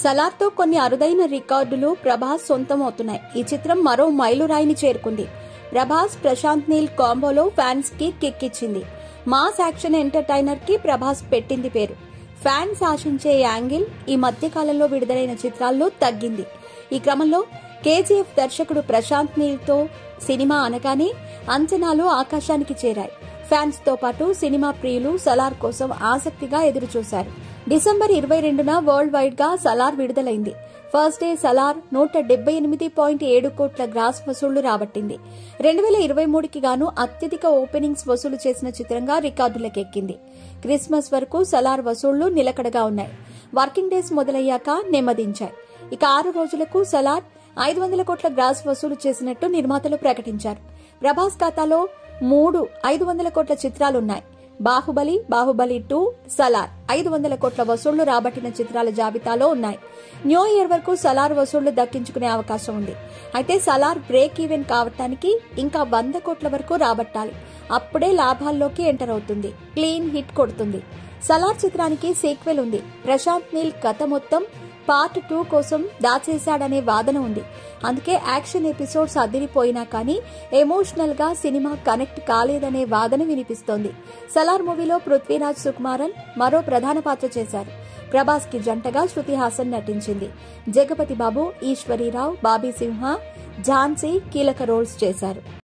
సలార్తో కొన్ని అరుదైన రికార్డులు ప్రభాస్ సొంతమవుతున్నాయి. ఈ చిత్రం మరో మైలురాయిని చేరుకుంది. ప్రభాస్ ప్రశాంత్ నీల్ కాంబోలో ఫ్యాన్స్ కి కిక్ ఇచ్చింది. మాస్ యాక్షన్ ఎంటర్టైనర్ కి ప్రభాస్ పెట్టింది పేరు. ఫ్యాన్స్ ఆశించే యాంగిల్ ఈ మధ్య కాలంలో విడుదలైన చిత్రాల్లో తగ్గింది. ఈ క్రమంలో కేజీఎఫ్ దర్శకుడు ప్రశాంత్ నీల్ తో సినిమా అనగానే అంచనాలు ఆకాశానికి చేరాయి. ఫ్యాన్స్ తో పాటు సినిమా ప్రియులు సలార్ కోసం ఆసక్తిగా ఎదురుచూశారు. డిసెంబర్ 22న వరల్డ్ వైడ్ గా సలార్ విడుదలైంది. ఫస్ట్ డే సలార్ 178.7 కోట్ల గ్రాస్ వసూళ్లు రాబట్టింది. 2023కి గాను అత్యధిక ఓపెనింగ్స్ వసూలు చేసిన చిత్రంగా రికార్డులకెక్కింది. క్రిస్మస్ వరకు సలార్ వసూళ్లు నిలకడగా ఉన్నాయి. వర్కింగ్ డేస్ మొదలయ్యాక నెమ్మదించాయి. ఇక 6 రోజులకు సలార్ 500 కోట్ల గ్రాస్ వసూలు చేసినట్టు నిర్మాతలు ప్రకటించారు. ప్రభాస్ ఖాతాలో 3 500 కోట్ల చిత్రాలున్నాయి. బాహుబలి, బాహుబలి 2, సలార్ 500 కోట్ల వసూళ్లు రాబట్టిన చిత్రాల జాబితాలో ఉన్నాయి. న్యూ ఇయర్ వరకు సలార్ వసూళ్లు దక్కించుకునే అవకాశం ఉంది. అయితే సలార్ బ్రేక్ ఈవెన్ కావటానికి ఇంకా 100 కోట్ల వరకు రాబట్టాలి. అప్పుడే లాభాల్లోకి ఎంటర్ అవుతుంది. క్లీన్ హిట్ కొడుతుంది. సలార్ చిత్రానికి సీక్వెల్ ఉంది. ప్రశాంత్ నీల్ కథ మొత్తం పార్ట్ 2 కోసం దాచేశాడనే వాదన ఉంది. అందుకే యాక్షన్ ఎపిసోడ్స్ అదిరిపోయినా కానీ ఎమోషనల్ గా సినిమా కనెక్ట్ కాలేదనే వాదన వినిపిస్తోంది. సలార్ మూవీలో పృథ్వీరాజ్ సుకుమారన్ మరో ప్రధాన పాత్ర చేశారు. ప్రభాస్ కి జంటగా శృతి హాసన్ నటించింది. జగపతి బాబు, ఈశ్వరీరావు, బాబీ సింహ, ఝాన్సీ కీలక రోల్స్ చేశారు.